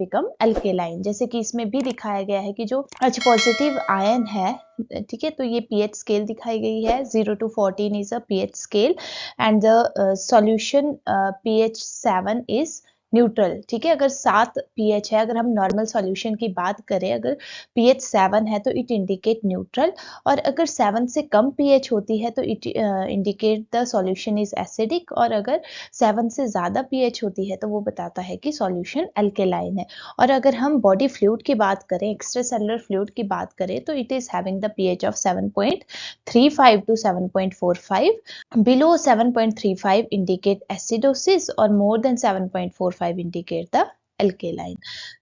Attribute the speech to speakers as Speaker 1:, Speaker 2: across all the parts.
Speaker 1: Become alkaline. जैसे कि इसमें भी दिखाया गया है कि जो H पॉजिटिव आयन है, ठीक है, तो ये पीएच स्केल दिखाई गई है, 0 to 14 is a pH scale and the solution pH 7 is neutral. ठीक है, अगर 7 पीएच है, अगर हम नॉर्मल सॉल्यूशन की बात करें, अगर पीएच 7 है तो इट इंडिकेट न्यूट्रल, और अगर 7 से कम पीएच होती है तो it indicate the solution is acidic, और अगर 7 से ज़्यादा पीएच होती है तो वो बताता है कि सॉल्यूशन अल्केलाइन है। और अगर हम बॉडी फ्लूइड की बात करें, एक्स्ट्रा सेलुलर फ्लूइड की बात करें, तो it is having the pH of 7.35 to 7.45. Below 7.35 indicate acidosis or more than 7.45 indicate the alkaline.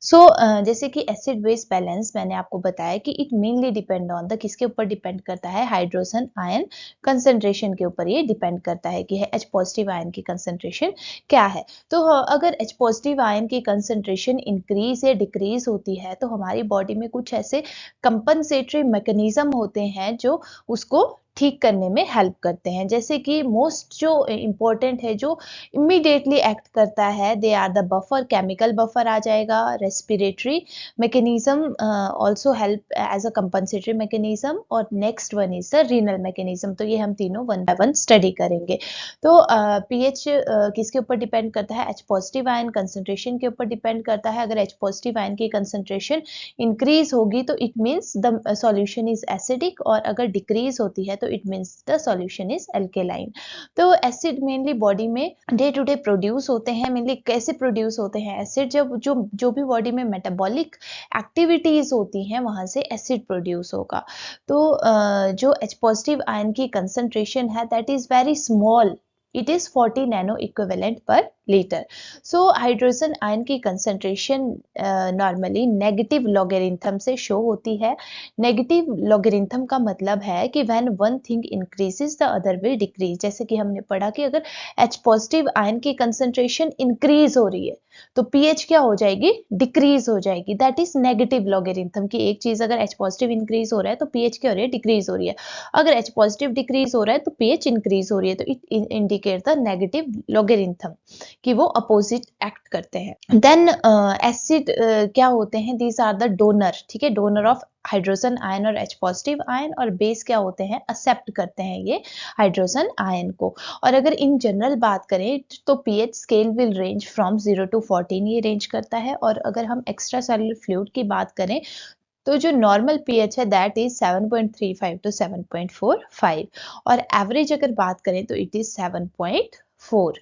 Speaker 1: So जैसे कि एसिड बेस बैलेंस मैंने आपको बताया कि it mainly depend on the, किसके ऊपर डिपेंड करता है, हाइड्रोजन आयन कंसंट्रेशन के ऊपर ये डिपेंड करता है कि H पॉजिटिव आयन की कंसंट्रेशन क्या है। तो अगर H पॉजिटिव आयन की कंसंट्रेशन इंक्रीज या डिक्रीज होती है तो हमारी बॉडी में कुछ ऐसे कंपनसेटरी मैकेनिज्म होते हैं जो उसको ठीक करने में हेल्प करते हैं। जैसे कि मोस्ट जो इम्पोर्टेंट है, जो इमीडिएटली एक्ट करता है, they are the buffer, chemical buffer आ जाएगा, respiratory mechanism also help as a compensatory mechanism, और next one is the renal mechanism. तो ये हम तीनों वन बाय वन स्टडी करेंगे। तो पीएच किसके ऊपर डिपेंड करता है, H पॉजिटिव आयन कंसंट्रेशन के ऊपर डिपेंड करता है। अगर H पॉजिटिव आयन की कंसंट्रेशन इंक्रीज होगी तो it means the solution is acidic, और अगर डिक्रीज होती है तो it means the solution is alkaline. तो एसिड मेनली बॉडी में डे टू डे प्रोड्यूस होते हैं। मेनली कैसे प्रोड्यूस होते हैं एसिड, जब जो भी बॉडी में मेटाबॉलिक एक्टिविटीज होती हैं वहां से एसिड प्रोड्यूस होगा। तो जो H पॉजिटिव आयन की कंसंट्रेशन है that is very small, it is 40 nano equivalent पर लीटर। सो हाइड्रोजन आयन की कंसंट्रेशन नॉर्मली नेगेटिव लॉगरिथम से शो होती है। नेगेटिव लॉगरिथम का मतलब है कि when one thing increases the other will decrease. जैसे कि हमने पढ़ा कि अगर H पॉजिटिव आयन की कंसंट्रेशन इंक्रीज हो रही है तो पीएच क्या हो जाएगी, डिक्रीज हो जाएगी। दैट इज नेगेटिव लॉगरिथम की एक चीज, अगर H पॉजिटिव इंक्रीज हो रहा है तो पीएच क्या हो रही है, डिक्रीज हो रही है। अगर H पॉजिटिव डिक्रीज हो रहा है तो पीएच इंक्रीज हो रही है। तो it indicate the negative logarithm कि वो अपोजिट एक्ट करते हैं। देन एसिड क्या होते हैं, दीज आर द डोनर। ठीक है, डोनर ऑफ हाइड्रोजन आयन और H पॉजिटिव आयन, और बेस क्या होते हैं, एक्सेप्ट करते हैं ये हाइड्रोजन आयन को। और अगर इन जनरल बात करें तो pH scale will range from 0 to 14 ये रेंज करता है। और अगर हम एक्स्ट्रा सेलुलर फ्लूइड की बात करें तो जो नॉर्मल पीएच है दैट इज 7.35 to 7.45, और एवरेज अगर बात करें तो it is 7.4।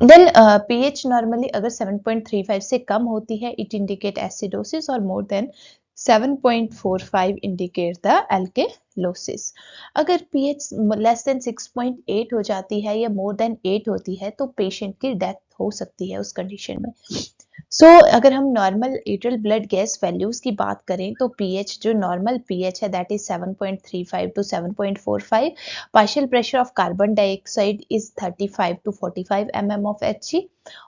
Speaker 1: Then pH normally अगर 7.35 से कम होती है इट इंडिकेट एसिडोसिस, और मोर देन 7.45 इंडिकेट द अल्केलोसिस। अगर पीएच लेस देन 6.8 हो जाती है या मोर देन 8 होती है तो पेशेंट की डेथ हो सकती है उस कंडीशन में। अगर हम normal atrial blood gas values की बात करें तो पीएच, जो नॉर्मल पीएच है that is 7.35 to 7.45। Partial pressure of carbon dioxide is 35 to 45 mm of Hg,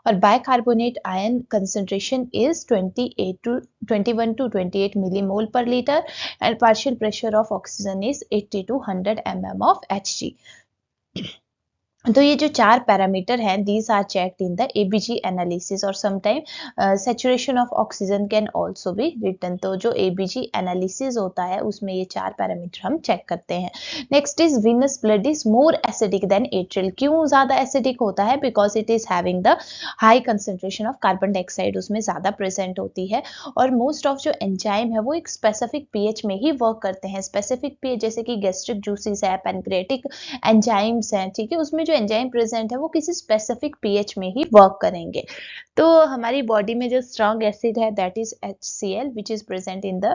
Speaker 1: और bicarbonate ion concentration is 21 to 28 millimole per liter, and partial pressure of oxygen is 80 to 100 mm of Hg। तो ये जो चार parameter हैं these are checked in the ABG analysis, और sometime saturation of oxygen can also be written. तो जो ABG analysis होता है उसमें ये चार पैरामीटर हम चेक करते हैं। Next is venous blood is more acidic then atrial. क्यों ज्यादा एसिडिक होता है, because it is having the high concentration of carbon dioxide उसमें ज्यादा प्रेजेंट होती है, और मोस्ट ऑफ जो एंजाइम है वो एक स्पेसिफिक पीएच में ही वर्क करते हैं। स्पेसिफिक पीएच जैसे कि गैस्ट्रिक जूसेस है, पैनक्रियाटिक एंजाइम्स हैं, ठीक है, उसमें जो एंजाइम प्रेजेंट है वो किसी स्पेसिफिक पीएच में ही वर्क करेंगे। तो हमारी बॉडी में जो स्ट्रॉन्ग एसिड है that is HCl which is present in the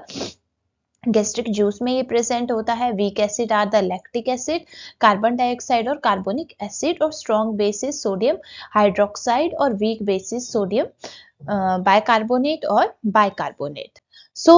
Speaker 1: gastric juice में ये प्रेजेंट होता है। Weak acid are the lactic acid, carbon dioxide और कार्बोनिक एसिड, और स्ट्रॉन्ग बेसिस सोडियम हाइड्रोक्साइड, और वीक बेसिस सोडियम बाइकार्बोनेट और bicarbonate. So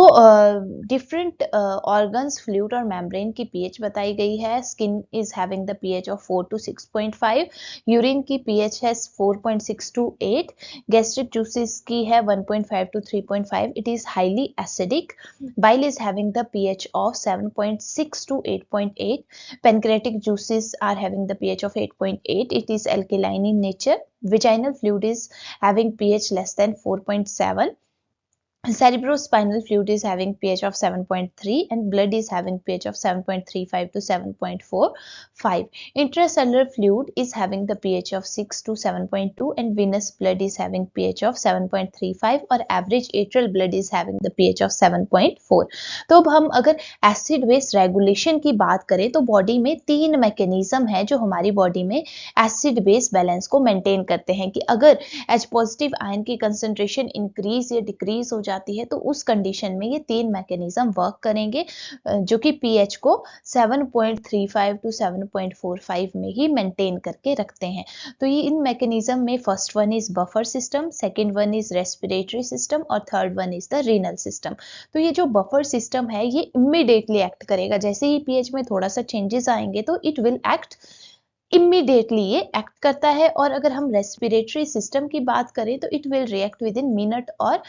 Speaker 1: different organs, fluid और membrane की पीएच बताई गई है। Skin is having the pH of 4 to 6.5, urine की पीएच है 4.6 to 8, गैस्ट्रिक जूसेस की है 1.5 to 3.5, it is highly acidic. Bile is having the pH of 7.6 to 8.8, pancreatic juices are having the pH of 8.8, it is alkaline in nature, vaginal fluid is having pH less than 4.7, cerebrospinal fluid is having pH of 7.3 and blood is having pH of 7.35 to 7.45. Intracellular fluid is having the pH of 6 to 7.2 and venous blood is having pH of 7.35 और average atrial blood is having the pH of 7.4. तो अब हम अगर acid base regulation की बात करें तो body में 3 मैकेनिज्म है जो हमारी बॉडी में एसिड बेस बैलेंस को मेंटेन करते हैं कि अगर H पॉजिटिव आयन की कंसंट्रेशन इंक्रीज या डिक्रीज हो जाती है तो उस कंडीशन में ये 3 मैकेनिज्म वर्क करेंगे जो कि पीएच को 7.35 टू 7.45 में ही मेंटेन करके रखते हैं। तो ये इन मैकेनिज्म में first one is buffer system, second one is respiratory system और third one is the renal system. तो ये जो बफर सिस्टम है ये इमीडिएटली एक्ट करेगा, जैसे ही पीएच में थोड़ा सा चेंजेस आएंगे तो इट विल एक्ट इमीडिएटली, ये एक्ट करता है। और अगर हम रेस्पिरेटरी सिस्टम की बात करें तो it will react with in minute और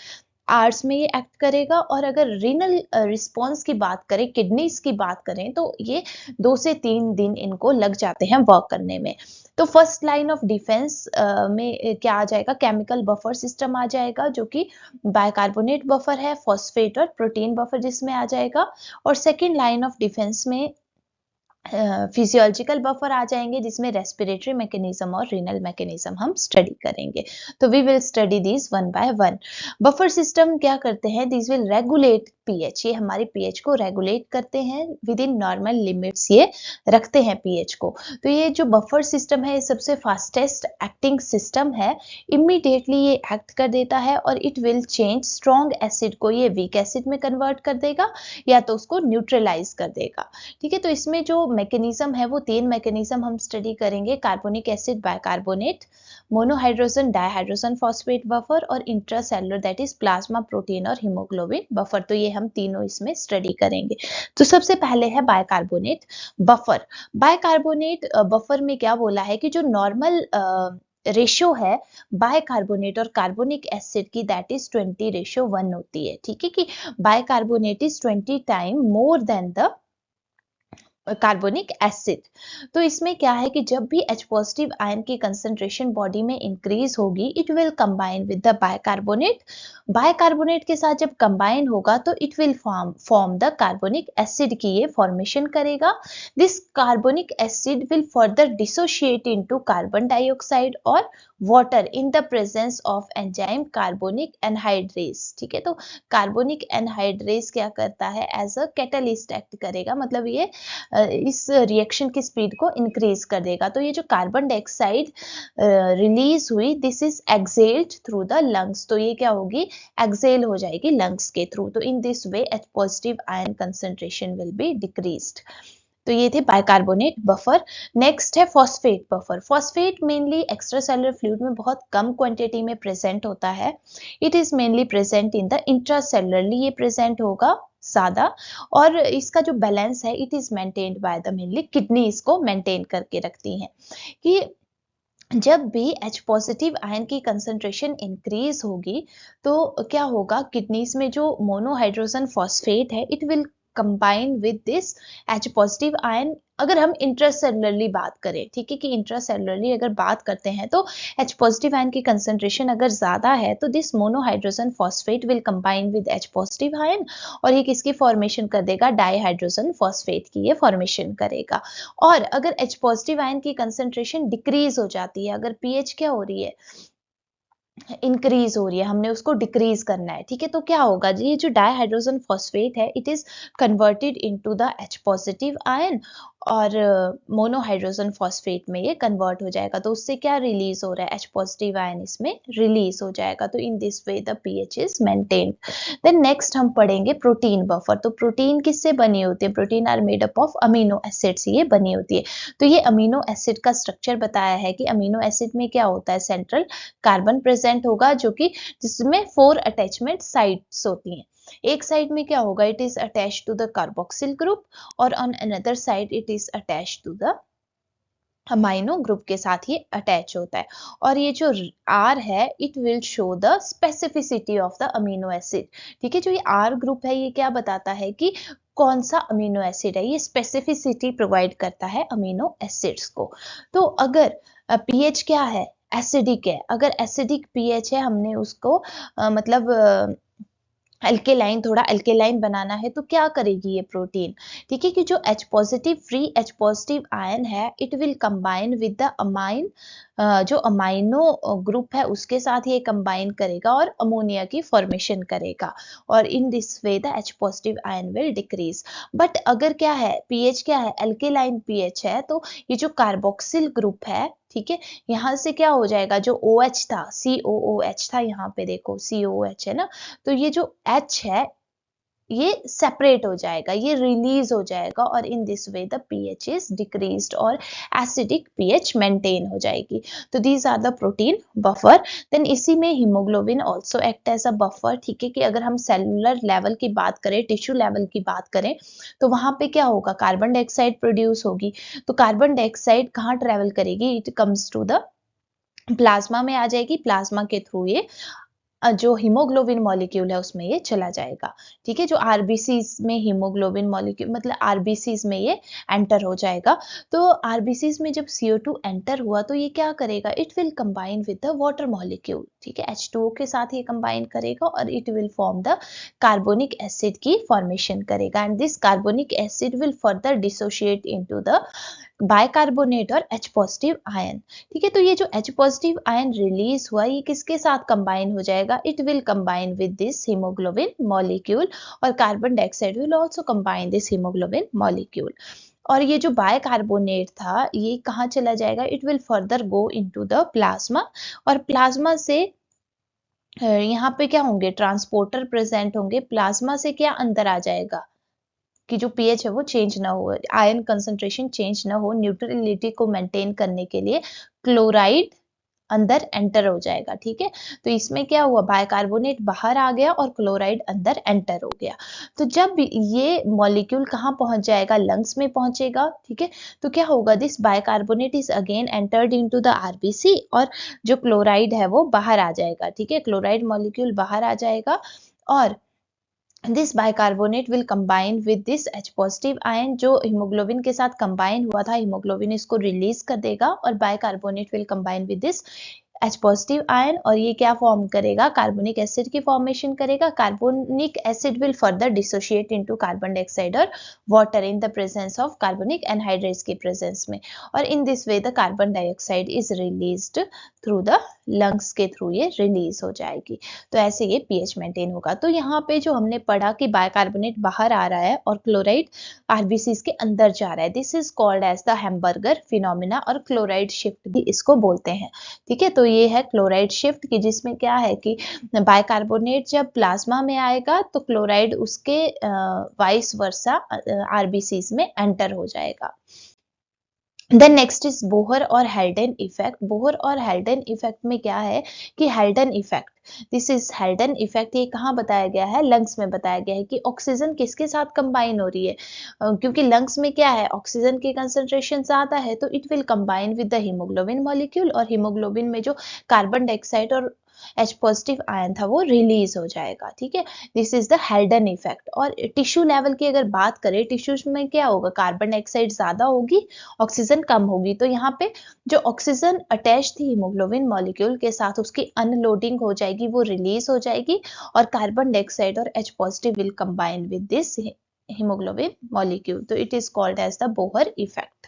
Speaker 1: आवर्स में ये एक्ट करेगा। और अगर रीनल रिस्पॉन्स की बात करें, किडनीज की बात करें तो ये 2 से 3 दिन इनको लग जाते हैं वर्क करने में। तो फर्स्ट लाइन ऑफ डिफेंस में क्या आ जाएगा, केमिकल बफर सिस्टम आ जाएगा जो कि बाइकार्बोनेट बफर है, फॉस्फेट और प्रोटीन बफर जिसमें आ जाएगा। और सेकेंड लाइन ऑफ डिफेंस में फिजियोलॉजिकल बफर आ जाएंगे जिसमें रेस्पिरेटरी मैकेनिज्म और रीनल मैकेनिज्म हम स्टडी करेंगे। तो we will study these one by one. Buffer system क्या करते हैं, दीज विल रेगुलेट पीएच, ये हमारे पीएच को रेगुलेट करते हैं विद इन नॉर्मल लिमिट्स, ये रखते हैं पीएच को। तो ये जो बफर सिस्टम है ये सबसे फास्टेस्ट एक्टिंग सिस्टम है, इमीडिएटली ये एक्ट कर देता है और it will change strong acid को ये वीक एसिड में कन्वर्ट कर देगा या तो उसको न्यूट्रलाइज कर देगा। ठीक है, तो इसमें जो मैकेनिज्म है वो 3 मैकेनिज्म हम स्टडी करेंगे, carbonic acid bicarbonate, monohydrogen dihydrogen phosphate buffer और intracellular that is plasma protein और हीमोग्लोबिन बफर। तो ये हम तीनों इसमें स्टडी करेंगे। तो सबसे पहले है बाइकार्बोनेट बफर। बाइकार्बोनेट बफर में क्या बोला है कि जो नॉर्मल रेशियो है बाइकार्बोनेट और कार्बोनिक एसिड की दैट इज 20:1 होती है। ठीक है, कि bicarbonate is 20 time more than the carbonic acid. तो इसमें क्या है कि जब भी H पॉजिटिव आयन की कंसंट्रेशन बॉडी में इंक्रीज होगी it will combine with the bicarbonate. Bicarbonate के साथ जब कंबाइन होगा तो it will form the carbonic acid की ये फॉर्मेशन करेगा। This carbonic acid will further dissociate into carbon dioxide और water in the presence of enzyme carbonic anhydrase. ठीक है, तो कार्बोनिक एनहाइड्रेज क्या करता है, एज अ कैटलिस्ट एक्ट करेगा, मतलब ये इस रिएक्शन की स्पीड को इंक्रीज कर देगा। तो ये जो कार्बन डाइऑक्साइड रिलीज हुई this is excelled through the lungs, तो ये क्या होगी, एक्सेल हो जाएगी लंग्स के थ्रू। तो in this way H positive ion concentration will be decreased. तो ये थे बाइकार्बोनेट बफर। नेक्स्ट है phosphate buffer. Phosphate mainly extracellular fluid में बहुत कम क्वांटिटी में प्रेजेंट होता है। It is mainly present in the intracellularly, ये प्रेजेंट होगा ज्यादा। और इसका जो बैलेंस है it is maintained by the mainly kidney, इसको मेंटेन करके रखती हैं। कि जब भी H पॉजिटिव आयन की कंसंट्रेशन इंक्रीज होगी तो क्या होगा, किडनीज में जो मोनोहाइड्रोजन फॉस्फेट है it will combine with this H positive ion. अगर हम इंट्रासेलुलरली बात करें, ठीक है, कि इंट्रासेलुलरली अगर बात करते हैं तो H पॉजिटिव आयन की कंसंट्रेशन अगर ज्यादा है तो this monohydrogen phosphate will combine with H positive ion और ये किसकी फॉर्मेशन कर देगा, डाइहाइड्रोजन फॉस्फेट की ये फॉर्मेशन करेगा। और अगर H पॉजिटिव आयन की कंसंट्रेशन डिक्रीज हो जाती है, अगर पीएच क्या हो रही है, इंक्रीज हो रही है, हमने उसको डिक्रीज करना है, ठीक है, तो क्या होगा जी, ये जो डाइहाइड्रोजन फॉस्फेट है it is converted into the H positive ion और मोनोहाइड्रोजन फॉस्फेट में ये कन्वर्ट हो जाएगा। तो उससे क्या रिलीज हो रहा है, H पॉजिटिव आयन इसमें रिलीज हो जाएगा। तो in this way the pH is maintained. Then next हम पढ़ेंगे प्रोटीन बफर। तो प्रोटीन किससे बनी होती है, protein are made up of amino acid से ये बनी होती है। तो ये अमीनो एसिड का स्ट्रक्चर बताया है कि अमीनो एसिड में क्या होता है, सेंट्रल कार्बन प्रेजेंट होगा जो कि जिसमें 4 अटैचमेंट साइट्स होती हैं। एक साइड में क्या होगा, it is attached to the carboxyl group और on another side it is attached to the amino group के साथ ये अटैच होता है। और ये जो R है it will show the specificity of the amino acid. ठीक है, जो ये R ग्रुप है ये क्या बताता है कि कौन सा अमीनो एसिड है, ये स्पेसिफिसिटी प्रोवाइड करता है अमीनो एसिड्स को। तो अगर पीएच क्या है, एसिडिक है, अगर एसिडिक पीएच है हमने उसको मतलब अल्केलाइन, थोड़ा अल्केलाइन बनाना है तो क्या करेगी ये प्रोटीन, ठीक है, कि जो H positive free H positive ion है it will combine with the amine, जो अमाइनो ग्रुप है उसके साथ ये कंबाइन करेगा और अमोनिया की फॉर्मेशन करेगा और in this way the H positive ion will decrease. But अगर क्या है, पीएच क्या है, अल्केलाइन पीएच है, तो ये जो कार्बोक्सिल ग्रुप है, ठीक है, यहाँ से क्या हो जाएगा, जो OH था COOH था, यहाँ पे देखो COOH है ना, तो ये जो H है ये सेपरेट हो जाएगा, ये रिलीज हो जाएगा और in this way the pH is decreased और एसिडिक पीएच मेंटेन हो जाएगी। तो these are the protein buffer. Then इसी में haemoglobin also act as a buffer. ठीक है, कि अगर हम सेलुलर लेवल की बात करें, टिश्यू लेवल की बात करें, तो वहां पे क्या होगा, कार्बन डाइऑक्साइड प्रोड्यूस होगी। तो कार्बन डाइऑक्साइड कहाँ ट्रेवल करेगी, it comes to the plasma में आ जाएगी, प्लाज्मा के थ्रू ये जो हीमोग्लोबिन मॉलिक्यूल है उसमें ये चला जाएगा। ठीक है, जो आरबीसीज में हीमोग्लोबिन मॉलिक्यूल मतलब आरबीसीज में ये एंटर हो जाएगा। तो आरबीसीज में जब CO2 एंटर हुआ तो ये क्या करेगा, it will combine with the water molecule. ठीक है, H2O के साथ ये कंबाइन करेगा और it will form the carbonic acid की फॉर्मेशन करेगा and this carbonic acid will further dissociate into the bicarbonate और H पॉजिटिव आयन। ठीक है, तो ये जो H पॉजिटिव आयन रिलीज हुआ ये किसके साथ कंबाइन हो जाएगा, it will combine with this haemoglobin molecule और carbon dioxide will also combine this haemoglobin molecule. और ये जो बाइकार्बोनेट था ये कहाँ चला जाएगा, it will further go into the plasma और प्लाज्मा से यहाँ पे क्या होंगे, ट्रांसपोर्टर प्रेजेंट होंगे, प्लाज्मा से क्या अंदर आ जाएगा कि जो पीएच है वो चेंज ना हो, आयन कंसंट्रेशन चेंज ना हो, न्यूट्रलिटी को मेंटेन करने के लिए क्लोराइड अंदर एंटर हो जाएगा। ठीक है, तो इसमें क्या हुआ, बाइकार्बोनेट बाहर आ गया और क्लोराइड अंदर एंटर हो गया। तो जब ये मॉलिक्यूल कहाँ पहुंच जाएगा, लंग्स में पहुंचेगा। ठीक है, तो क्या होगा, this bicarbonate is again entered into the RBC और जो क्लोराइड है वो बाहर आ जाएगा। ठीक है, क्लोराइड मॉलिक्यूल बाहर आ जाएगा और this bicarbonate will combine with this H positive ion, जो हीमोग्लोबिन के साथ कंबाइन हुआ था, हीमोग्लोबिन इसको रिलीज कर देगा और bicarbonate will combine with this H positive ion और ये क्या फॉर्म करेगा, कार्बोनिक एसिड की फॉर्मेशन करेगा। Carbonic acid will further dissociate into carbon dioxide और water in the presence of carbonic anhydrates की प्रेजेंस में और in this way the carbon dioxide is released through the lungs के through ये release हो जाएगी। तो ऐसे ये पीएच मेंटेन होगा। तो यहाँ पे जो हमने पढ़ा कि बाइकार्बोनेट बाहर आ रहा है और क्लोराइड आरबीसीज के अंदर जा रहा है, this is called as the Hamburger phenomena और क्लोराइड शिफ्ट भी इसको बोलते हैं। ठीक है, तो ये है क्लोराइड शिफ्ट की, जिसमें क्या है कि बाइकार्बोनेट जब प्लाज्मा में आएगा तो क्लोराइड उसके वाइस वर्सा आरबीसीज में एंटर हो जाएगा। देन नेक्स्ट इज बोहर और हेल्डन इफेक्ट। बोहर और हेल्डन इफेक्ट में क्या है कि हेल्डन इफेक्ट, दिस इज हेल्डन इफेक्ट, ये कहाँ बताया गया है, लंग्स में बताया गया है कि ऑक्सीजन किसके साथ कंबाइन हो रही है, क्योंकि लंग्स में क्या है, ऑक्सीजन की कंसंट्रेशन ज्यादा है तो it will combine with the haemoglobin molecule और हीमोग्लोबिन में जो कार्बन डाइऑक्साइड और H पॉजिटिव आयन था वो रिलीज हो जाएगा। ठीक है, दिस इज द हेल्डन इफेक्ट। और टिश्यू लेवल की अगर बात करें, टिश्यूज में क्या होगा, कार्बन डाइऑक्साइड ज्यादा होगी, ऑक्सीजन कम होगी, तो यहाँ पे जो ऑक्सीजन अटैच थी हीमोग्लोबिन मॉलिक्यूल के साथ उसकी अनलोडिंग हो जाएगी, वो रिलीज हो जाएगी और कार्बन डाइऑक्साइड और H positive will combine with this haemoglobin molecule. तो it is called as the Bohr effect.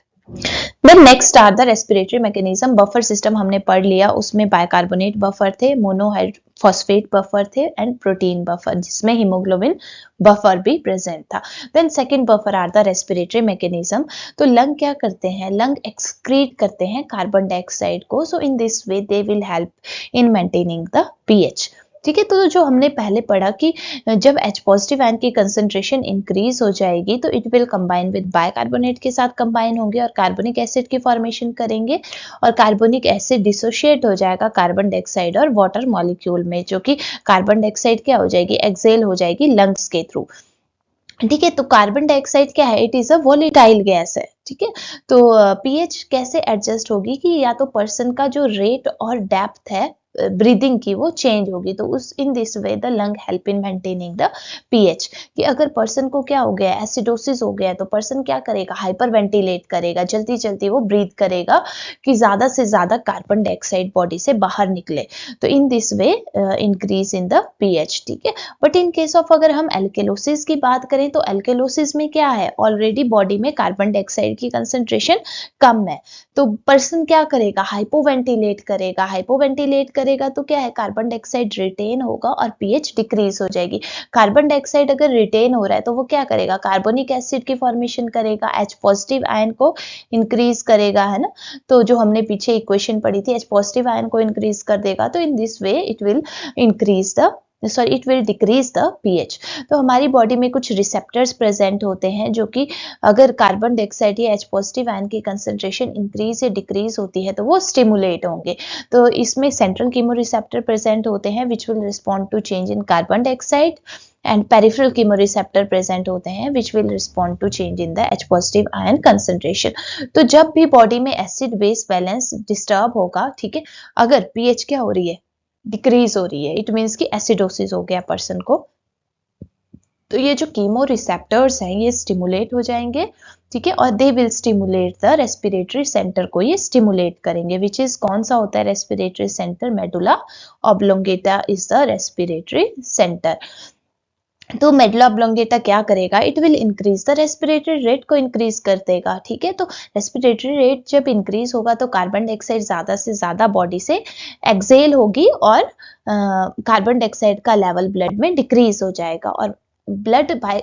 Speaker 1: Then next are the respiratory mechanism. Buffer system हमने पढ़ लिया, उसमें बाइकार्बोनेट बफर थे, मोनोहाइड्रोफॉस्फेट बफर थे एंड प्रोटीन बफर, जिसमें haemoglobin buffer भी present था। Then second buffer are the respiratory mechanism. तो लंग क्या करते हैं, लंग एक्सक्रीट करते हैं कार्बन डाइऑक्साइड को, so in this way they will help in maintaining the pH. ठीक है। तो जो हमने पहले पढ़ा कि जब H पॉजिटिव आयन की कंसंट्रेशन इंक्रीज हो जाएगी तो it will combine with bicarbonate के साथ कंबाइन होंगे और कार्बोनिक एसिड की फॉर्मेशन करेंगे और कार्बोनिक एसिड डिसोशिएट हो जाएगा कार्बन डाइऑक्साइड और वाटर मॉलिक्यूल में, जो कि कार्बन डाइऑक्साइड क्या हो जाएगी, एक्सेल हो जाएगी लंग्स के थ्रू। ठीक है। तो कार्बन डाइऑक्साइड क्या है, it is a volatile gas है। ठीक है। तो पीएच कैसे एडजस्ट होगी कि या तो पर्सन का जो रेट और डेप्थ है ब्रीदिंग की वो चेंज होगी, तो उस इन this way the lung help in maintaining the pH. कि अगर पर्सन को क्या हो गया, एसिडोसिस हो गया, तो पर्सन क्या करेगा, हाइपर वेंटिलेट करेगा, जल्दी जल्दी वो ब्रीथ करेगा कि ज्यादा से ज्यादा कार्बन डाइऑक्साइड बॉडी से बाहर निकले, तो in this way increase in the pH. ठीक है। बट इन केस ऑफ अगर हम एल्केलोसिस की बात करें तो एल्केलोसिस में क्या है, ऑलरेडी बॉडी में कार्बन डाइऑक्साइड की कंसंट्रेशन कम है, तो पर्सन क्या करेगा, हाइपोवेंटिलेट करेगा। हाइपोवेंटिलेट करेगा तो क्या है, कार्बन डाइऑक्साइड रिटेन होगा और पीएच डिक्रीज हो जाएगी। कार्बन डाइऑक्साइड अगर रिटेन हो रहा है तो वो क्या करेगा, कार्बोनिक एसिड की फॉर्मेशन करेगा, H पॉजिटिव आयन को इंक्रीज करेगा, है ना। तो जो हमने पीछे इक्वेशन पढ़ी थी, H पॉजिटिव आयन को इंक्रीज कर देगा, तो in this way it will increase the it will decrease the pH. तो हमारी बॉडी में कुछ रिसेप्टर्स प्रेजेंट होते हैं जो कि अगर कार्बन डाइऑक्साइड या H पॉजिटिव आयन की कंसंट्रेशन इंक्रीज या डिक्रीज होती है तो वो स्टिमुलेट होंगे। तो इसमें सेंट्रल कीमोरिसेप्टर प्रेजेंट होते हैं which will respond to change in carbon dioxide and peripheral chemoreceptor present होते हैं which will respond to change in the H positive ion concentration. तो जब भी बॉडी में एसिड बेस बैलेंस डिस्टर्ब होगा, ठीक है, अगर पीएच क्या हो रही है, डिक्रीज हो रही है, इट मीन्स कि एसिडोसिस हो गया पर्सन को, तो ये जो कीमो रिसेप्टर्स हैं ये स्टिमुलेट हो जाएंगे। ठीक है। और they will stimulate the respiratory centre को, ये स्टिमुलेट करेंगे, विच इज कौन सा होता है respiratory centre, medulla oblongata is the respiratory centre. तो मेडुला ऑब्लोंगेटा क्या करेगा, it will increase the respiratory rate को इंक्रीज कर देगा। ठीक है। तो रेस्पिरेटरी रेट जब इंक्रीज होगा तो कार्बन डाइऑक्साइड ज्यादा से ज्यादा बॉडी से एक्सेल होगी और कार्बन डाइऑक्साइड का लेवल ब्लड में डिक्रीज हो जाएगा और blood by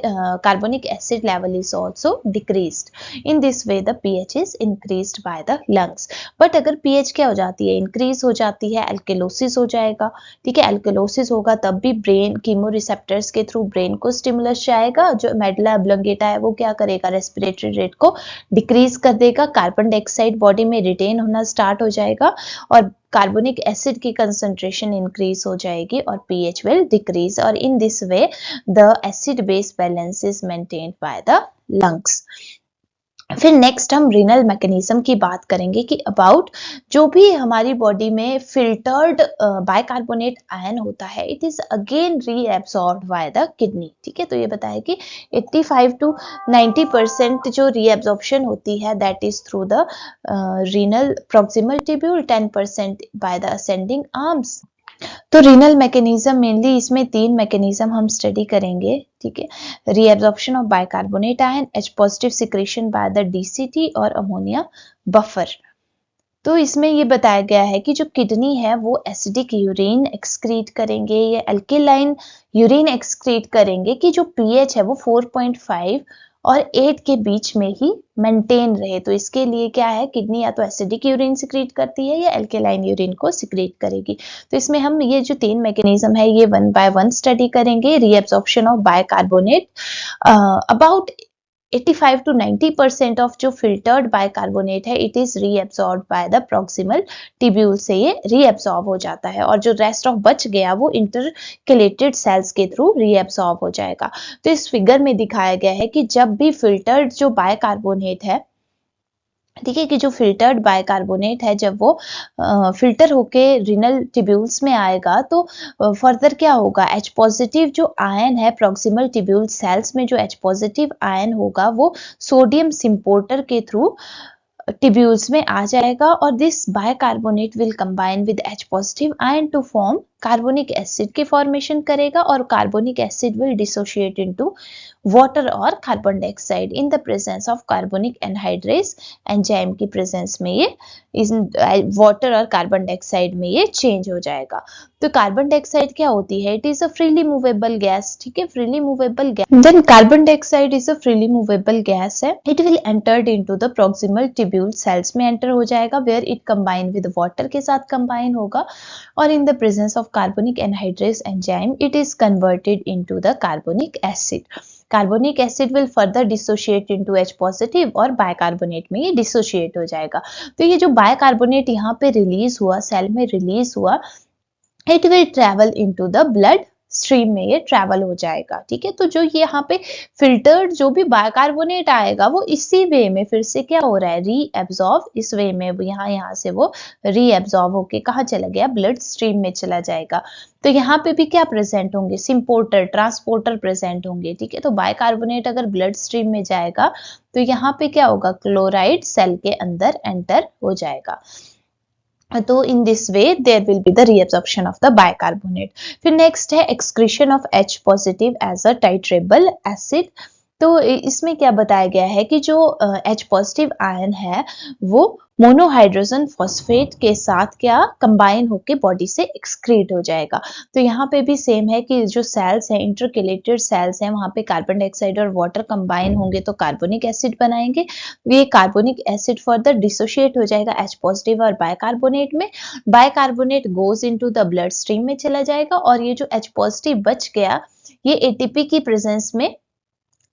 Speaker 1: carbonic acid level is also decreased. In this way the pH is increased by the lungs. but अगर pH क्या हो जाती है, increase हो जाती है, alkalosis हो जाएगा। ठीक है। alkalosis होगा तब भी ब्रेन कीमो रिसेप्टर्स के थ्रू ब्रेन को स्टिमुलस जाएगा, जो मेडुला ऑब्लोंगेटा है वो क्या करेगा, रेस्पिरेटरी रेट को डिक्रीज कर देगा, कार्बन डाइऑक्साइड बॉडी में रिटेन होना स्टार्ट हो जाएगा और कार्बोनिक एसिड की कंसंट्रेशन इंक्रीज हो जाएगी और पीएच विल डिक्रीज और in this way the acid base balance is maintained by the lungs. फिर नेक्स्ट हम रीनल मैकेनिज्म की बात करेंगे कि अबाउट जो भी हमारी बॉडी में फिल्टर्ड बाइकार्बोनेट आयन होता है, it is again reabsorbed by the kidney. ठीक है। तो ये बताया कि 85 to 90% जो रीएब्सॉर्प्शन होती है that is through the renal proximal tubule, 10% by the ascending arms. तो रीनल मैकेनिज्म मेनली इसमें 3 मैकेनिज्म हम स्टडी करेंगे। ठीक है। Reabsorption of bicarbonate ion, H positive secretion by the DCT और अमोनिया बफर। तो इसमें ये बताया गया है कि जो किडनी है वो एसिडिक यूरिन एक्सक्रीट करेंगे या अल्कलाइन यूरिन एक्सक्रीट करेंगे कि जो पीएच है वो 4.5 और 8 के बीच में ही मेंटेन रहे। तो इसके लिए क्या है, किडनी या तो एसिडिक यूरिन सिक्रीट करती है या अल्कलाइन यूरिन को सिक्रीट करेगी। तो इसमें हम ये जो 3 मैकेनिज्म है ये 1 by 1 स्टडी करेंगे। Reabsorption of bicarbonate, about 85 to 90% of जो फिल्टर्ड बाइकार्बोनेट है it is reabsorbed by the proximal tubule से ये रीएब्सॉर्ब हो जाता है और जो रेस्ट ऑफ बच गया वो इंटरकेलेटेड सेल्स के थ्रू रीएब्सॉर्ब हो जाएगा। तो इस फिगर में दिखाया गया है कि जब भी फिल्टर्ड जो बाइकार्बोनेट है, ठीक है, कि जो फिल्टर्ड बाइकार्बोनेट है जब वो फिल्टर होके रिनल ट्यूब्यूल्स में आएगा तो फर्दर क्या होगा, H पॉजिटिव जो आयन है प्रॉक्सिमल ट्यूब्यूल सेल्स में जो H पॉजिटिव आयन होगा वो सोडियम सिम्पोर्टर के थ्रू ट्यूब्यूल्स में आ जाएगा और this bicarbonate will combine with H positive ion to form carbonic acid के फॉर्मेशन करेगा और carbonic acid will dissociate into water और carbon dioxide in the presence of carbonic anhydrase enzyme की प्रेजेंस में ये वाटर और कार्बन डाइऑक्साइड में ये चेंज हो जाएगा। तो कार्बन डाइऑक्साइड क्या होती है, it is a freely movable gas. ठीक है, freely movable gas. Then carbon dioxide is a freely movable gas है। It will entered into the proximal tubule cells में एंटर हो जाएगा where it combine with water के साथ combine होगा और in the presence of of carbonic anhydrase enzyme, it is converted into the carbonic acid. Carbonic acid will further dissociate into H positive और bicarbonate में ये dissociate हो जाएगा। तो ये जो बायकार्बोनेट यहाँ पे रिलीज हुआ, सेल में रिलीज हुआ, it will travel into the blood stream में ये ट्रैवल हो जाएगा। ठीक है, तो जो ये यहाँ पे फिल्टर्ड जो भी बायकार्बोनेट आएगा वो इसी वे में फिर से क्या हो रहा है, रीएब्जॉर्ब, इस वे में यहाँ से वो रीएब्जॉर्ब होके कहाँ चला गया, ब्लड स्ट्रीम में चला जाएगा। तो यहाँ पे भी क्या प्रेजेंट होंगे, सिंपोर्टर, ट्रांसपोर्टर प्रेजेंट होंगे। ठीक है, तो बायकार्बोनेट अगर ब्लड स्ट्रीम में जाएगा तो यहाँ पे क्या होगा, क्लोराइड सेल के अंदर एंटर हो जाएगा। तो in this way there will be the reabsorption of the bicarbonate. फिर नेक्स्ट है excretion of H positive as a titrable acid. तो इसमें क्या बताया गया है कि जो H पॉजिटिव आयन है वो मोनोहाइड्रोजन फॉस्फेट के साथ क्या कंबाइन होके बॉडी से एक्सक्रीट हो जाएगा। तो यहाँ पे भी सेम है कि जो सेल्स हैं, इंटरकेलेटेड सेल्स हैं, वहाँ पे कार्बन डाइऑक्साइड और वाटर कंबाइन होंगे तो कार्बोनिक एसिड बनाएंगे। ये कार्बोनिक एसिड फर्दर डिसोशिएट हो जाएगा H पॉजिटिव और बायकार्बोनेट में। Bicarbonate goes into the blood stream में चला जाएगा और ये जो H पॉजिटिव बच गया ये एटीपी की प्रेजेंस में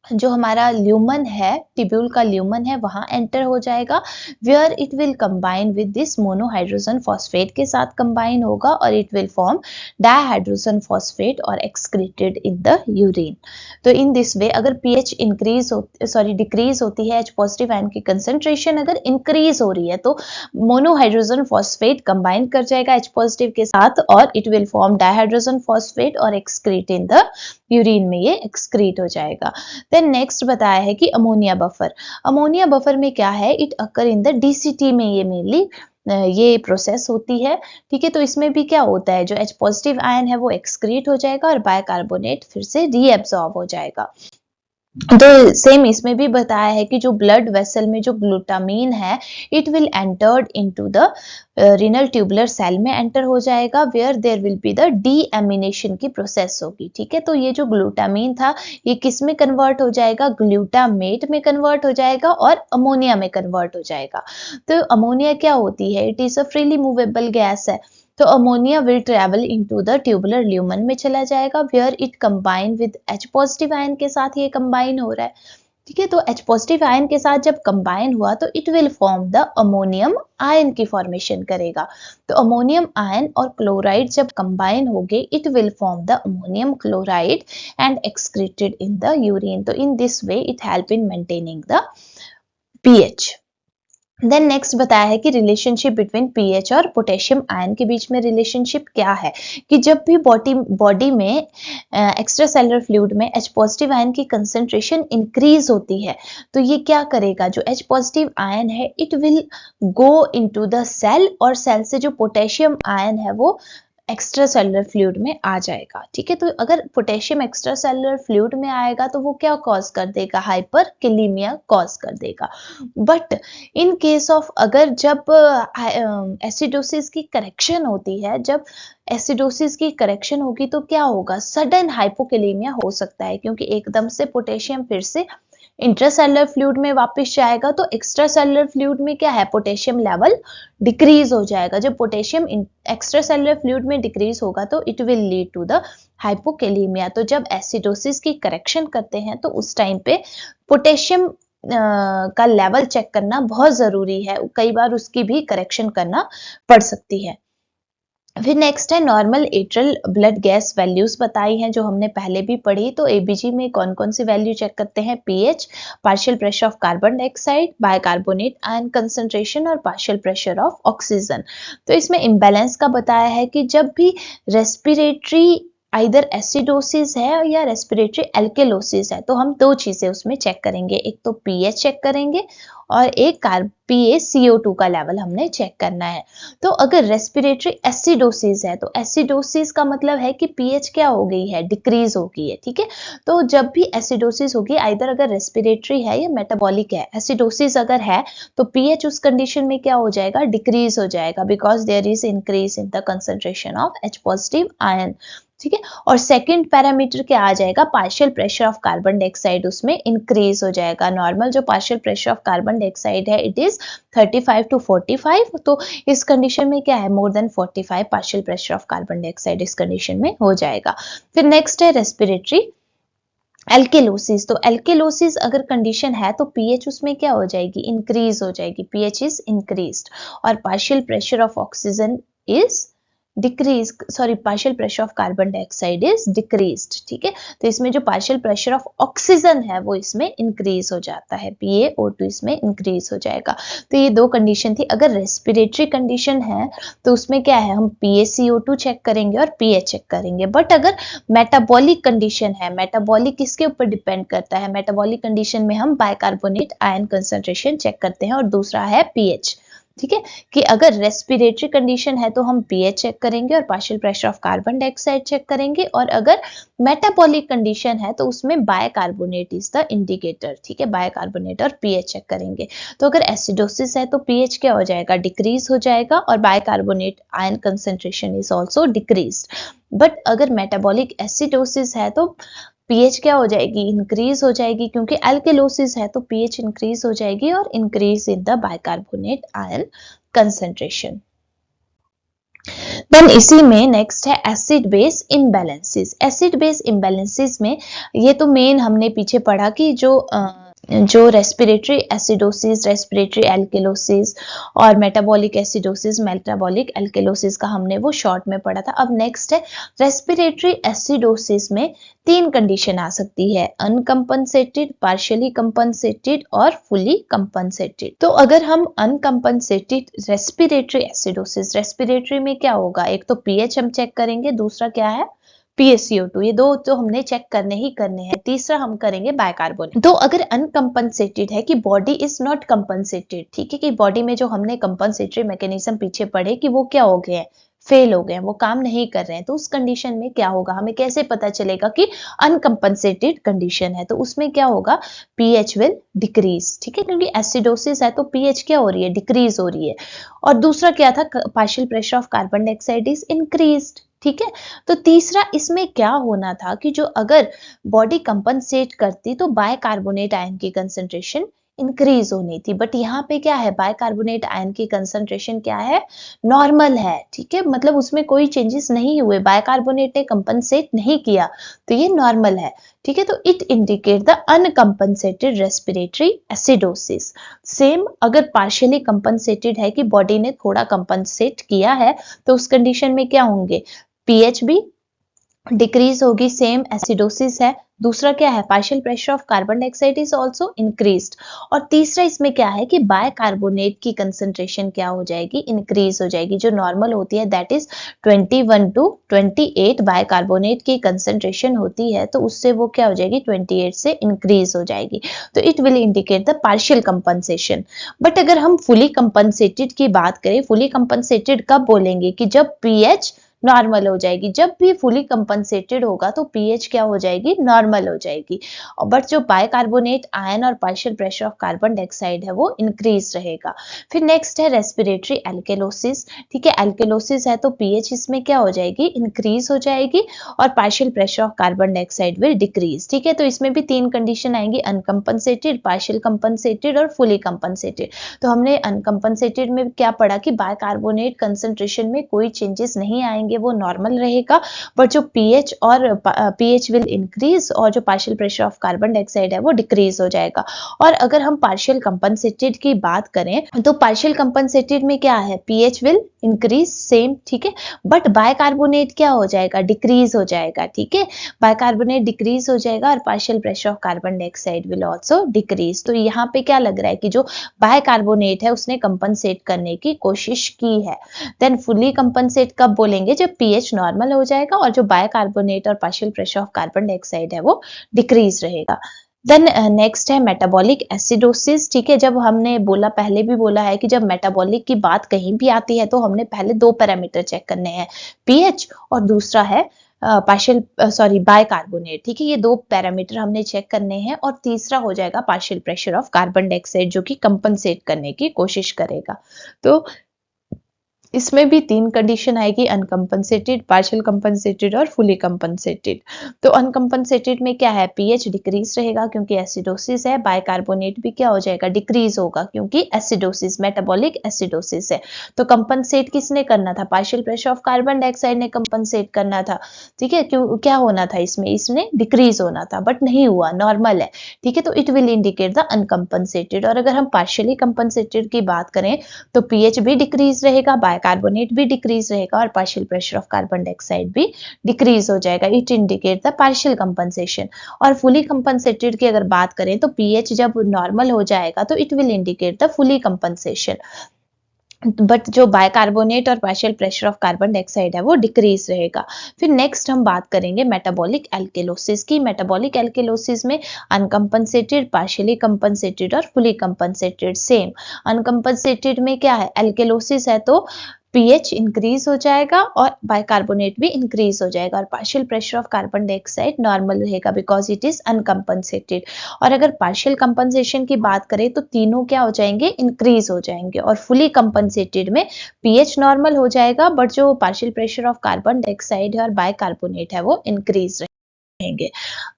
Speaker 1: जो हमारा ल्यूमन है, टिब्यूल का ल्यूमन है, वहां एंटर हो जाएगा, where it will combine with this monohydrogen phosphate के साथ कंबाइन होगा और it will form dihydrogen phosphate और एक्सक्रीटेड इन द यूरिन। तो इन दिस वे अगर पीएच डिक्रीज होती है, H पॉजिटिव आयन की कंसेंट्रेशन अगर इंक्रीज हो रही है तो मोनोहाइड्रोजन फॉस्फेट कंबाइन कर जाएगा H पॉजिटिव के साथ और it will form dihydrogen phosphate और एक्सक्रीट इन द यूरिन में ये एक्सक्रीट हो जाएगा। देन नेक्स्ट बताया है कि अमोनिया बफर। अमोनिया बफर में क्या है, it occur in the DCT में ये मेनली ये प्रोसेस होती है। ठीक है, तो इसमें भी क्या होता है, जो H पॉजिटिव आयन है वो एक्सक्रीट हो जाएगा और बायकार्बोनेट फिर से रीएब्सॉर्ब हो जाएगा। तो सेम इसमें भी बताया है कि जो ब्लड वेसल में जो ग्लूटामीन है it will entered into the renal tubular cell में एंटर हो जाएगा, where there will be the deamination की प्रोसेस होगी। ठीक है, तो ये जो ग्लूटामीन था ये किस में कन्वर्ट हो जाएगा, ग्लूटामेट में कन्वर्ट हो जाएगा और अमोनिया में कन्वर्ट हो जाएगा। तो अमोनिया क्या होती है, it is a freely movable gas है। तो ammonia will travel into the tubular lumen में चला जाएगा, where it combine with H positive ion के साथ ये कंबाइन हो रहा है। ठीक है, तो H पॉजिटिव आयन के साथ जब कंबाइन हुआ तो it will form the ammonium ion की फॉर्मेशन करेगा। तो अमोनियम आयन और क्लोराइड जब कंबाइन होंगे it will form the ammonium chloride and excreted in the urine. तो in this way it help in maintaining the pH. Then next बताया है कि रिलेशनशिप बिटवीन पीएच और पोटेशियम आयन के बीच में रिलेशनशिप क्या है, कि जब भी बॉडी में एक्स्ट्रा सेलुलर फ्लूइड में H पॉजिटिव आयन की कंसेंट्रेशन इंक्रीज होती है तो ये क्या करेगा, जो H पॉजिटिव आयन है it will go into the cell और सेल से जो पोटेशियम आयन है वो एक्स्ट्रा सेलुलर फ्लूइड में आ जाएगा। ठीक है, तो अगर पोटेशियम एक्स्ट्रा सेलुलर फ्लूइड में आएगा तो वो क्या कॉज कर देगा, हाइपरकैलेमिया कॉज कर देगा। बट इन केस ऑफ अगर जब एसिडोसिस की करेक्शन होती है, जब एसिडोसिस की करेक्शन होगी तो क्या होगा, सडन हाइपोकैलेमिया हो सकता है, क्योंकि एकदम से पोटेशियम फिर से इंट्रासेलुलर फ्लूइड में वापस जाएगा तो एक्स्ट्रा सेलुलर फ्लूइड में क्या है, पोटेशियम लेवल डिक्रीज हो जाएगा। जब पोटेशियम एक्स्ट्रा सेलुलर फ्लूइड में डिक्रीज होगा तो it will lead to the hypokalaemia. तो जब एसिडोसिस की करेक्शन करते हैं तो उस टाइम पे पोटेशियम का लेवल चेक करना बहुत जरूरी है, कई बार उसकी भी करेक्शन करना पड़ सकती है। फिर नेक्स्ट है normal atrial blood gas values बताई हैं जो हमने पहले भी पढ़ी। तो एबीजी में कौन कौन सी वैल्यू चेक करते हैं, pH, partial pressure of carbon dioxide, bicarbonate ion concentration और पार्शियल प्रेशर ऑफ ऑक्सीजन। तो इसमें इम्बैलेंस का बताया है कि जब भी रेस्पिरेटरी आइदर एसिडोसिस है या रेस्पिरेटरी एल्केलोसिस है तो हम दो चीजें उसमें चेक करेंगे, एक तो पीएच चेक करेंगे और एक PaCO2 का लेवल हमने चेक करना है। तो अगर रेस्पिरेटरी एसिडोसिस है तो एसिडोसिस का मतलब है कि पीएच क्या हो गई है, डिक्रीज हो गई है। ठीक है, तो जब भी एसिडोसिस होगी आइदर अगर रेस्पिरेटरी है या मेटाबॉलिक है, एसिडोसिस अगर है तो पीएच उस कंडीशन में क्या हो जाएगा, डिक्रीज हो जाएगा, because there is increase in the concentration of H positive ion. ठीक है। और सेकंड पैरामीटर क्या आ जाएगा, partial pressure of carbon dioxide उसमें इंक्रीज हो जाएगा। नॉर्मल जो partial pressure of carbon dioxide है इट इज 35 to 45, तो इस कंडीशन में क्या है, more than 45 partial pressure of carbon dioxide इस कंडीशन में हो जाएगा। फिर नेक्स्ट है रेस्पिरेटरी एल्केलोसिस। तो एल्केलोसिस अगर कंडीशन है तो पीएच उसमें क्या हो जाएगी, इंक्रीज हो जाएगी, पीएच इज इंक्रीज्ड। और partial pressure of oxygen is decrease, sorry partial pressure of carbon dioxide is decreased. ठीक है, तो इसमें जो पार्शियल प्रेशर ऑफ ऑक्सीजन है वो इसमें इंक्रीज हो जाता है, PaO2 इसमें इंक्रीज हो जाएगा। तो ये दो कंडीशन थी। अगर रेस्पिरेटरी कंडीशन है तो उसमें क्या है, हम PaCO2 चेक करेंगे और पीएच चेक करेंगे। बट अगर मेटाबॉलिक कंडीशन है, मेटाबॉलिक किसके ऊपर डिपेंड करता है, मेटाबॉलिक कंडीशन में हम बाइकार्बोनेट आयन कंसंट्रेशन चेक करते हैं और दूसरा है पीएच। ठीक है, कि अगर रेस्पिरेटरी कंडीशन है तो हम पीएच चेक करेंगे और partial pressure of carbon dioxide check करेंगे, और अगर मेटाबॉलिक कंडीशन है तो उसमें बायकार्बोनेट इज द इंडिकेटर। ठीक है, बायकार्बोनेट और पीएच चेक करेंगे। तो अगर एसिडोसिस है तो पीएच क्या हो जाएगा, डिक्रीज हो जाएगा, और bicarbonate ion concentration is also decreased. But अगर मेटाबॉलिक एसिडोसिस है तो पीएच क्या हो जाएगी, इंक्रीज हो जाएगी, क्योंकि एल्केलोसिस है तो पीएच इंक्रीज हो जाएगी और increase in the bicarbonate ion concentration. Then इसी में नेक्स्ट है acid base imbalances. Acid base imbalances में ये तो मेन हमने पीछे पढ़ा कि जो रेस्पिरेटरी एसिडोसिस, रेस्पिरेटरी एल्केलोसिस और मेटाबॉलिक एसिडोसिस, मेटाबॉलिक एल्केलोसिस का हमने वो शॉर्ट में पढ़ा था। अब नेक्स्ट है रेस्पिरेटरी एसिडोसिस में तीन कंडीशन आ सकती है, अनकंपनसेटेड, पार्शियली कंपनसेटेड और फुली कंपनसेटेड। तो अगर हम अनकंपनसेटेड रेस्पिरेटरी एसिडोसिस, रेस्पिरेटरी में क्या होगा, एक तो पीएच हम चेक करेंगे, दूसरा क्या है PaCO2, ये दो तो हमने चेक करने ही करने हैं, तीसरा हम करेंगे बाइकार्बोनेट। तो अगर अनकंपनसेटेड है कि बॉडी इज नॉट कंपनसेटेड, ठीक है, कि बॉडी में जो हमने कंपनसेटरी मैकेनिज्म पीछे पढ़े कि वो क्या हो गए हैं, फेल हो गए हैं, वो काम नहीं कर रहे हैं, तो उस कंडीशन में क्या होगा, हमें कैसे पता चलेगा कि अनकंपनसेटेड कंडीशन है, तो उसमें क्या होगा, पीएच विल डिक्रीज। ठीक है, क्योंकि एसिडोसिस है तो पीएच क्या हो रही है, डिक्रीज हो रही है। और दूसरा क्या था, partial pressure of carbon dioxide is increased. ठीक है, तो तीसरा इसमें क्या होना था कि जो अगर बॉडी कंपनसेट करती तो बायकार्बोनेट आयन की कंसंट्रेशन इंक्रीज होनी थी, बट यहाँ पे क्या है, बायकार्बोनेट आयन की कंसंट्रेशन क्या है, नॉर्मल है। ठीक है, मतलब उसमें कोई चेंजेस नहीं हुए, बायकार्बोनेट ने कंपनसेट नहीं किया, तो ये नॉर्मल है। ठीक है, तो it indicate the uncompensated respiratory acidosis. Same अगर पार्शियली कंपनसेटेड है कि बॉडी ने थोड़ा कंपनसेट किया है, तो उस कंडीशन में क्या होंगे, पीएच भी डिक्रीज होगी, सेम एसिडोसिस है। दूसरा क्या है, partial pressure of carbon dioxide is also increased. और तीसरा इसमें क्या है कि बायकार्बोनेट की कंसंट्रेशन क्या हो जाएगी, इंक्रीज हो जाएगी, जो नॉर्मल होती है दैट इज 21 to 28 बायकार्बोनेट की कंसंट्रेशन होती है, तो उससे वो क्या हो जाएगी, 28 से इंक्रीज हो जाएगी। तो it will indicate the partial compensation. But अगर हम फुली कंपनसेटेड की बात करें, फुली कंपनसेटेड कब बोलेंगे कि जब पीएच नॉर्मल हो जाएगी, जब भी फुली कंपनसेटेड होगा तो पीएच क्या हो जाएगी, नॉर्मल हो जाएगी। बट जो बायकार्बोनेट आयन और partial pressure of carbon dioxide है वो इंक्रीज रहेगा। फिर नेक्स्ट है रेस्पिरेटरी एल्केलोसिस। ठीक है, एल्केलोसिस है तो पीएच इसमें क्या हो जाएगी, इंक्रीज हो जाएगी, और partial pressure of carbon dioxide will decrease. ठीक है, तो इसमें भी तीन कंडीशन आएंगी, अनकंपनसेटेड, पार्शियल कंपनसेटेड और फुली कंपनसेटेड। तो हमने अनकंपनसेटेड में क्या पढ़ा कि बायकार्बोनेट कंसंट्रेशन में कोई चेंजेस नहीं आएंगे, वो नॉर्मल रहेगा, बट जो पीएच और पीएच विल इंक्रीज और जो partial pressure of carbon dioxide है वो डिक्रीज हो जाएगा। और अगर हम पार्शियल कंपनसेटेड की बात करें तो पार्शियल कंपनसेटेड में क्या है, पीएच विल इंक्रीज सेम। ठीक है, बट बायकार्बोनेट क्या हो जाएगा, डिक्रीज हो जाएगा। ठीक है, बायकार्बोनेट डिक्रीज हो जाएगा और partial pressure of carbon dioxide will also decrease. तो यहाँ पे क्या लग रहा है कि जो बायकार्बोनेट है उसने कंपनसेट करने की कोशिश की है। देन फुली कंपनसेट कब बोलेंगे, जब पीएच नॉर्मल हो जाएगा और जो बायकार्बोनेट और partial pressure of carbon dioxide है वो डिक्रीज रहेगा। देन नेक्स्ट है मेटाबॉलिक एसिडोसिस। ठीक है, जब हमने बोला, पहले भी बोला है कि जब मेटाबॉलिक की बात कहीं भी आती है तो हमने पहले दो पैरामीटर चेक करने हैं, पीएच और दूसरा है बायकार्बोनेट। ठीक है, ये दो पैरामीटर हमने चेक करने हैं, और तीसरा हो जाएगा partial pressure of carbon dioxide जो कि कंपनसेट करने की कोशिश करेगा। तो इसमें भी 3 कंडीशन आएगी, अनकम्पेंसेटेड, पार्शियल कंपेंसेटेड और फुली कंपेंसेटेड। तो अनकम्पेंसेटेड में क्या है, पीएच डिक्रीज रहेगा क्योंकि एसिडोसिस है, बाइकार्बोनेट भी क्या हो जाएगा, डिक्रीज होगा क्योंकि एसिडोसिस, मेटाबॉलिक एसिडोसिस है। तो कंपनसेट किसने करना था, partial pressure of carbon dioxide ने कंपनसेट करना था। ठीक है, क्यों, क्या होना था इसमें, इसने डिक्रीज होना था बट नहीं हुआ, नॉर्मल है। ठीक है, तो इट विल इंडिकेट द अनकम्पेंसेटेड। और अगर हम पार्शियली कंपनसेटेड की बात करें तो पीएच भी डिक्रीज रहेगा, बाइकार्बोनेट भी डिक्रीज रहेगा और partial pressure of carbon dioxide भी डिक्रीज हो जाएगा। It indicate the partial compensation. और फुली कंपनसेटेड की अगर बात करें तो पीएच जब नॉर्मल हो जाएगा तो it will indicate the fully compensation, but जो बाइकार्बोनेट और partial pressure of carbon dioxide है वो डिक्रीज रहेगा। फिर नेक्स्ट हम बात करेंगे मेटाबॉलिक एल्केलोसिस की। मेटाबॉलिक एल्केलोसिस में अनकम्पनसेटेड, पार्शियली कंपनसेटेड और फुली कंपनसेटेड सेम। अनकम्पनसेटेड में क्या है, एल्केलोसिस है तो पीएच इंक्रीज हो जाएगा और बाइकार्बोनेट भी इंक्रीज हो जाएगा और partial pressure of carbon dioxide normal रहेगा बिकॉज इट इज अनकम्पनसेटेड। और अगर पार्शियल कंपनसेशन की बात करें तो तीनों क्या हो जाएंगे, इंक्रीज हो जाएंगे। और फुली कंपनसेटेड में पीएच नॉर्मल हो जाएगा बट जो partial pressure of carbon dioxide है और बाइकार्बोनेट है वो इंक्रीज रहेंगे।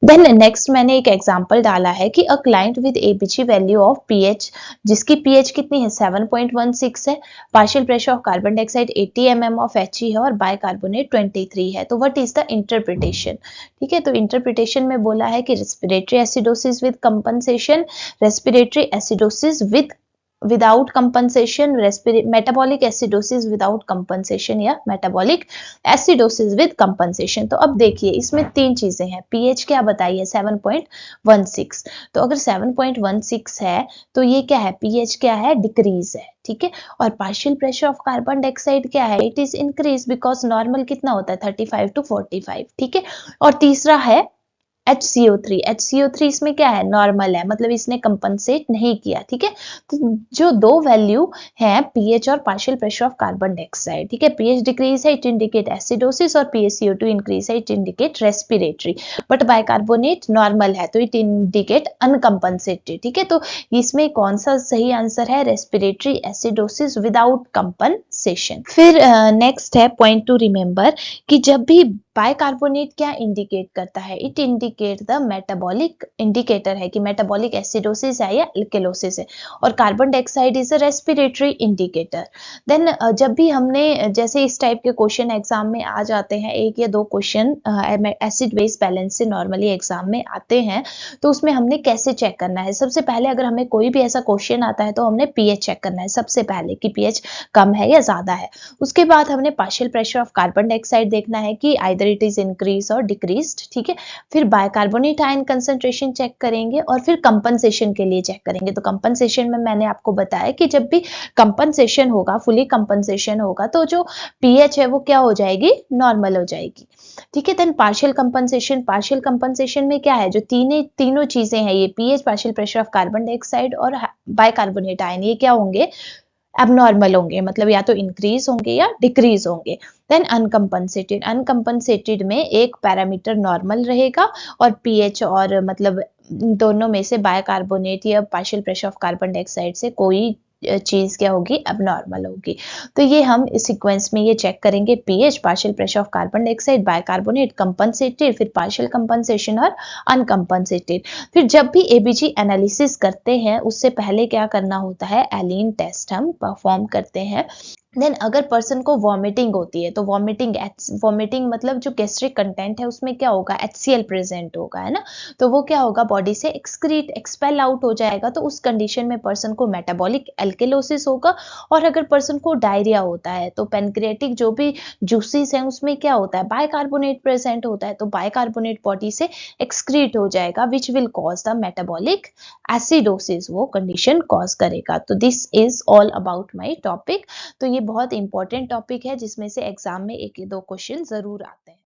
Speaker 1: देन नेक्स्ट मैंने एक एग्जांपल डाला है कि a client with ABG value of pH, जिसकी पीएच कितनी है, 7.16 है, partial pressure of carbon dioxide 80 mm of He है और बाइकार्बोनेट 23 है। तो व्हाट इज द इंटरप्रिटेशन। ठीक है, तो इंटरप्रिटेशन में बोला है कि respiratory acidosis with compensation, respiratory acidosis without compensation, metabolic acidosis without compensation या मेटाबॉलिक एसिडोसिस विद कंपनसेशन। तो अब देखिए इसमें 3 चीजें हैं, पीएच क्या बताइए 7.16, तो अगर 7.16 है तो ये क्या है, पीएच क्या है, डिक्रीज है। ठीक है, और partial pressure of carbon dioxide क्या है, it is increase because normal कितना होता है 35 to 45। ठीक है, और तीसरा है HCO3, HCO3 इसमें क्या है, नॉर्मल है, मतलब इसने कंपनसेट नहीं किया। ठीक है, तो जो दो वैल्यू है पीएच और partial pressure of carbon dioxide, ठीक है, पीएच डिक्रीज है इट इंडिकेट एसिडोसिस और PaCO2 इंक्रीज है it indicate respiratory, but bicarbonate normal है तो इट इंडिकेट अनकंपनसेटेड। ठीक है, तो इसमें कौन सा सही आंसर है, रेस्पिरेटरी एसिडोसिस विदाउट कंपनसेशन। फिर नेक्स्ट है पॉइंट टू रिमेंबर कि जब भी बाइकार्बोनेट क्या इंडिकेट करता है, it indicate the metabolic, indicator है कि मेटाबॉलिक एसिडोसिस है या एल्केलोसिस है, और carbon dioxide is a respiratory indicator. Then जब भी हमने, जैसे इस टाइप के क्वेश्चन एग्जाम में आ जाते हैं, 1 या 2 क्वेश्चन एसिड बेस बैलेंस से नॉर्मली एग्जाम में आते हैं, तो उसमें हमने कैसे चेक करना है, सबसे पहले अगर हमें कोई भी ऐसा क्वेश्चन आता है तो हमने पीएच चेक करना है सबसे पहले कि पीएच कम है या ज्यादा है। उसके बाद हमने partial pressure of carbon dioxide देखना है कि आइदर इट इज इंक्रीज और डिक्रीज्ड। ठीक है, फिर बाइकार्बोनेट आयन कंसंट्रेशन चेक करेंगे और फिर कंपनसेशन के लिए चेक करेंगे। तो कंपनसेशन में मैंने आपको बताया कि जब भी कंपनसेशन होगा, फुली कंपनसेशन होगा, तो जो पीएच है वो क्या हो जाएगी, नॉर्मल हो जाएगी। ठीक है, then partial compensation, partial compensation में क्या है, जो तीनों चीजें हैं, ये pH, partial pressure of carbon dioxide और बाइकार्बोनेट आयन, ये क्या होंगे, एबनॉर्मल होंगे, मतलब या तो इंक्रीज होंगे या डिक्रीज होंगे। देन अनकंपनसेटेड, अनकंपनसेटेड में एक पैरामीटर नॉर्मल रहेगा और पीएच और मतलब दोनों में से बाइकार्बोनेट या partial pressure of carbon dioxide से कोई चीज क्या होगी, एबनॉर्मल होगी। तो ये हम इस सीक्वेंस में ये चेक करेंगे, pH, partial pressure of carbon dioxide, bicarbonate, compensated, फिर पार्शियल कंपनसेशन और अनकंपनसेटेड। फिर जब भी एबीजी एनालिसिस करते हैं उससे पहले क्या करना होता है, एलीन टेस्ट हम परफॉर्म करते हैं। देन अगर पर्सन को वॉमिटिंग होती है तो वॉमिटिंग मतलब जो गैस्ट्रिक कंटेंट है उसमें क्या होगा, HCl प्रेजेंट होगा, है ना, तो वो क्या होगा, बॉडी से एक्सपेल आउट हो जाएगा, तो उस कंडीशन में पर्सन को मेटाबॉलिक एल्केलोसिस होगा। और अगर पर्सन को डायरिया होता है तो पेनक्रियाटिक जो भी जूसेस हैं उसमें क्या होता है, बाइकार्बोनेट प्रेजेंट होता है, तो बाइकार्बोनेट बॉडी से एक्सक्रीट हो जाएगा which will cause the metabolic acidosis, वो कंडीशन कॉज करेगा। तो this is all about my topic. तो ये बहुत इंपॉर्टेंट टॉपिक है जिसमें से एग्जाम में 1 या 2 क्वेश्चन जरूर आते हैं।